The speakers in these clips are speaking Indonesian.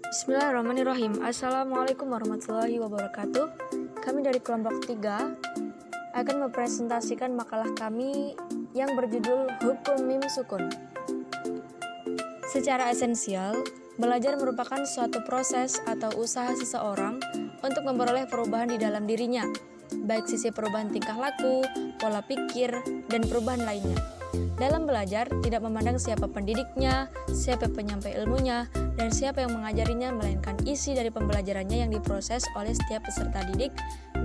Bismillahirrahmanirrahim. Assalamualaikum warahmatullahi wabarakatuh. Kami dari kelompok 3 akan mempresentasikan makalah kami yang berjudul Hukum Mim Sukun. Secara esensial, belajar merupakan suatu proses atau usaha seseorang untuk memperoleh perubahan di dalam dirinya, baik sisi perubahan tingkah laku, pola pikir, dan perubahan lainnya. Dalam belajar, tidak memandang siapa pendidiknya, siapa penyampai ilmunya, dan siapa yang mengajarinya, melainkan isi dari pembelajarannya yang diproses oleh setiap peserta didik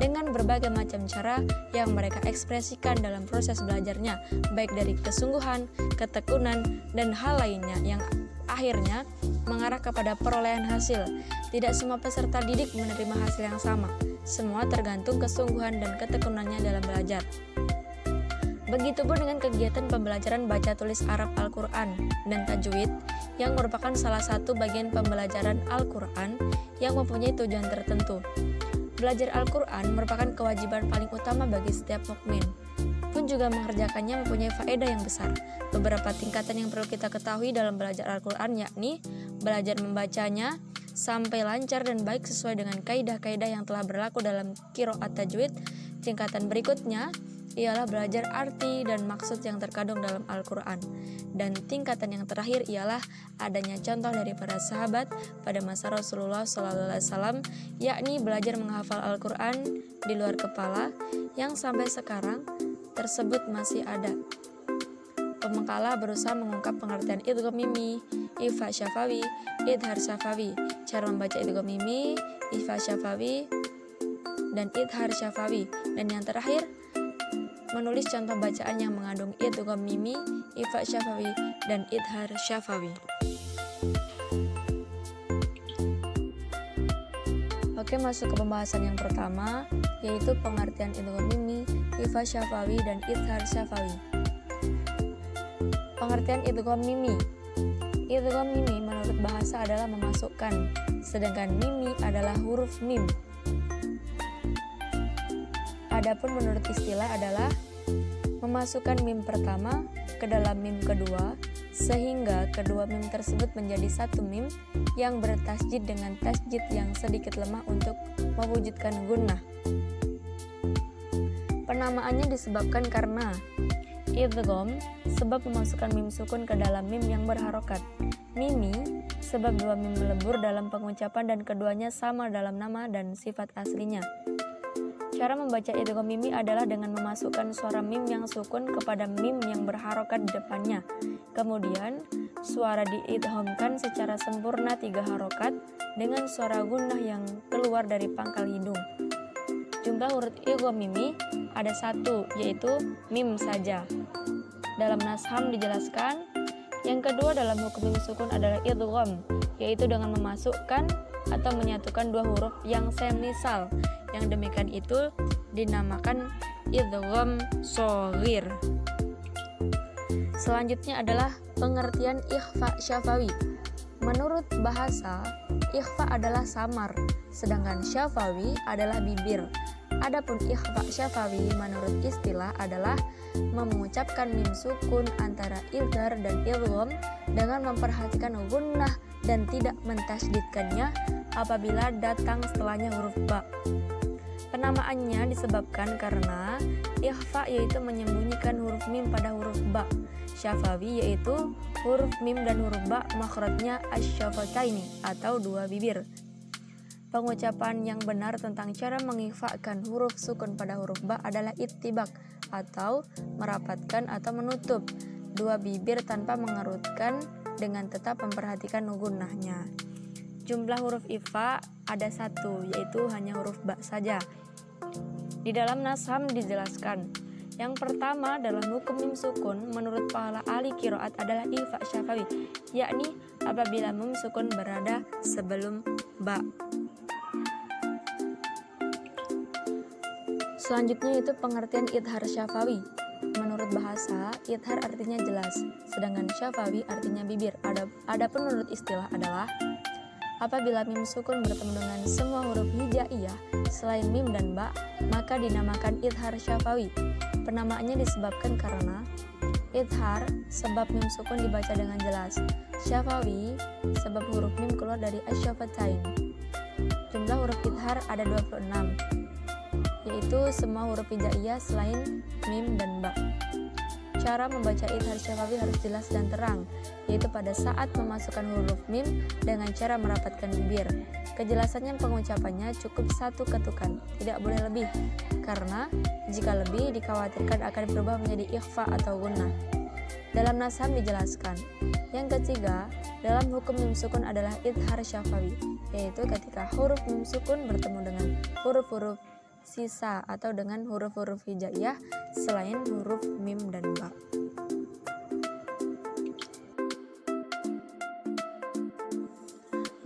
dengan berbagai macam cara yang mereka ekspresikan dalam proses belajarnya, baik dari kesungguhan, ketekunan, dan hal lainnya yang akhirnya mengarah kepada perolehan hasil. Tidak semua peserta didik menerima hasil yang sama, semua tergantung kesungguhan dan ketekunannya dalam belajar. Begitupun dengan kegiatan pembelajaran baca tulis Arab Al-Quran dan tajwid yang merupakan salah satu bagian pembelajaran Al-Quran yang mempunyai tujuan tertentu. Belajar Al-Quran merupakan kewajiban paling utama bagi setiap mukmin. Pun juga mengerjakannya mempunyai faedah yang besar. Beberapa tingkatan yang perlu kita ketahui dalam belajar Al-Quran yakni belajar membacanya sampai lancar dan baik sesuai dengan kaidah-kaidah yang telah berlaku dalam qiraat tajwid. Tingkatan berikutnya ialah belajar arti dan maksud yang terkandung dalam Al-Quran. Dan tingkatan yang terakhir ialah adanya contoh dari para sahabat pada masa Rasulullah SAW, yakni belajar menghafal Al-Quran di luar kepala yang sampai sekarang tersebut masih ada. Pemengkala berusaha mengungkap pengertian idgham mimi, ikhfa syafawi, idhar syafawi, cara membaca idgham mimi, ikhfa syafawi, dan idhar syafawi. Dan yang terakhir, menulis contoh bacaan yang mengandung idgham mimi, ikhfa syafawi, dan idhar syafawi. Oke, masuk ke pembahasan yang pertama, yaitu pengertian idgham mimi, ikhfa syafawi, dan idhar syafawi. Pengertian idgham mimi. Idgham mimi menurut bahasa adalah memasukkan, sedangkan mimi adalah huruf mim. Adapun menurut istilah adalah memasukkan mim pertama ke dalam mim kedua sehingga kedua mim tersebut menjadi satu mim yang bertasjid dengan tasjid yang sedikit lemah untuk mewujudkan gunnah. Penamaannya disebabkan karena idgham sebab memasukkan mim sukun ke dalam mim yang berharokat, mimi sebab dua mim melebur dalam pengucapan dan keduanya sama dalam nama dan sifat aslinya. Cara membaca idgham mimi adalah dengan memasukkan suara mim yang sukun kepada mim yang berharokat di depannya. Kemudian, suara diidghamkan secara sempurna 3 harokat dengan suara gunnah yang keluar dari pangkal hidung. Jumlah huruf idgham mimi ada 1, yaitu mim saja. Dalam nasham dijelaskan, yang kedua dalam hukum mim sukun adalah idgham, yaitu dengan memasukkan atau menyatukan 2 huruf yang semisal. Yang demikian itu dinamakan idgham shaghir. Selanjutnya adalah pengertian ikhfa syafawi. Menurut bahasa, ikhfa adalah samar, sedangkan syafawi adalah bibir. Adapun ikhfa syafawi menurut istilah adalah mengucapkan mim sukun antara idghar dan idgham dengan memperhatikan gunnah dan tidak mentasydidkannya apabila datang setelahnya huruf ba. Penamaannya disebabkan karena ikhfa yaitu menyembunyikan huruf mim pada huruf ba. Syafawi yaitu huruf mim dan huruf ba makhrajnya asy-syafataini atau 2 bibir. Pengucapan yang benar tentang cara mengikhfakan huruf sukun pada huruf ba adalah ittibaq atau merapatkan atau menutup 2 bibir tanpa mengerutkan dengan tetap memperhatikan gunnahnya. Jumlah huruf ikhfa ada 1, yaitu hanya huruf ba saja. Di dalam nasham dijelaskan, yang pertama dalam hukum mim sukun menurut para ahli qiraat adalah ikhfa syafawi, yakni apabila mim sukun berada sebelum ba. Selanjutnya itu pengertian idhar syafawi. Menurut bahasa, idhar artinya jelas, sedangkan syafawi artinya bibir. Adapun menurut istilah adalah apabila mim sukun bertemu dengan semua huruf hijaiyah selain mim dan ba, maka dinamakan idhar syafawi. Penamaannya disebabkan karena Idhar sebab mim sukun dibaca dengan jelas. Syafawi sebab huruf mim keluar dari asyafatain. Jumlah huruf idhar ada 26, yaitu semua huruf hijaiyah selain mim dan ba. Cara membaca idhar syafawi harus jelas dan terang, yaitu pada saat memasukkan huruf mim dengan cara merapatkan bibir. Kejelasannya pengucapannya cukup 1 ketukan, tidak boleh lebih, karena jika lebih dikhawatirkan akan berubah menjadi ikhfa atau gunnah. Dalam nasham dijelaskan. Yang ketiga, dalam hukum mim sukun adalah idhar syafawi, yaitu ketika huruf mim sukun bertemu dengan huruf-huruf sisa atau dengan huruf-huruf hijaiyah selain huruf mim dan ba.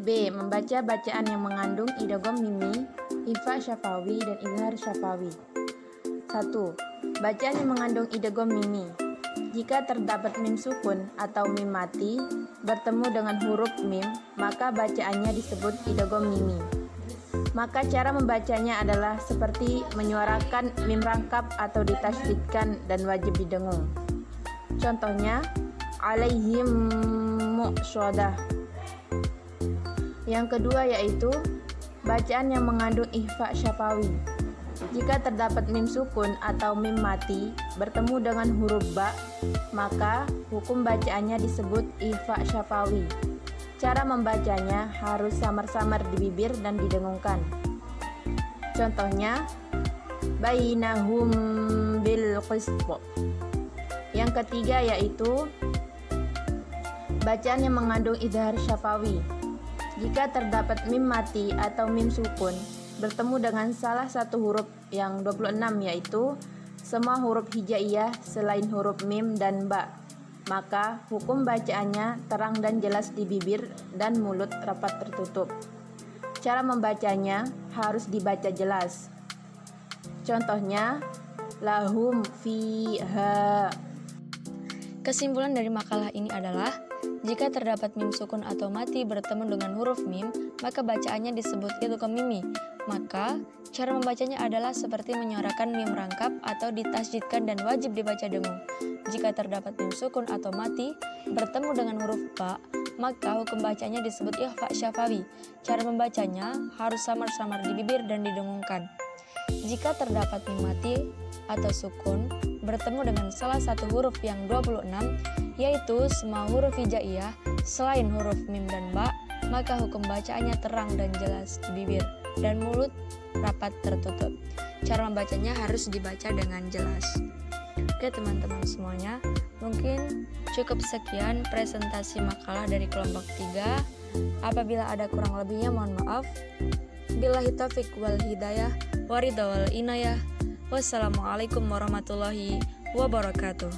B. Membaca bacaan yang mengandung idgham mimi, ikhfa syafawi, dan idhar syafawi. 1. Bacaan yang mengandung idgham mimi. Jika terdapat mim sukun atau mim mati bertemu dengan huruf mim, maka bacaannya disebut idgham mimi. Maka cara membacanya adalah seperti menyuarakan mim rangkap atau ditasydidkan dan wajib didengung. Contohnya, alaihim mu'syadah. Yang kedua yaitu bacaan yang mengandung ikhfa syafawi. Jika terdapat mim sukun atau mim mati bertemu dengan huruf ba, maka hukum bacaannya disebut ikhfa syafawi. Cara membacanya harus samar-samar di bibir dan didengungkan. Contohnya, bainahum bil qisth. Yang ketiga yaitu bacaan yang mengandung idhar syafawi. Jika terdapat mim mati atau mim sukun bertemu dengan salah satu huruf yang 26, yaitu semua huruf hijaiyah selain huruf mim dan ba, maka hukum bacaannya terang dan jelas di bibir dan mulut rapat tertutup. Cara membacanya harus dibaca jelas. Contohnya, lahum fiha. Kesimpulan dari makalah ini adalah jika terdapat mim sukun atau mati bertemu dengan huruf mim, maka bacaannya disebut idgham mimi. Maka cara membacanya adalah seperti menyuarakan mim rangkap atau ditasydidkan dan wajib dibaca dengung. Jika terdapat mim sukun atau mati bertemu dengan huruf ba, maka hukum bacanya disebut ikhfa syafawi. Cara membacanya harus samar-samar di bibir dan didengungkan. Jika terdapat mim mati atau sukun bertemu dengan salah satu huruf yang 26, yaitu semua huruf hijaiyah selain huruf mim dan ba, maka hukum bacaannya terang dan jelas di bibir dan mulut rapat tertutup. Cara membacanya harus dibaca dengan jelas. Oke teman-teman semuanya, mungkin cukup sekian presentasi makalah dari kelompok 3. Apabila ada kurang lebihnya mohon maaf. Billahi taufiq wal hidayah, waridha wal inayah. Wassalamualaikum warahmatullahi wabarakatuh.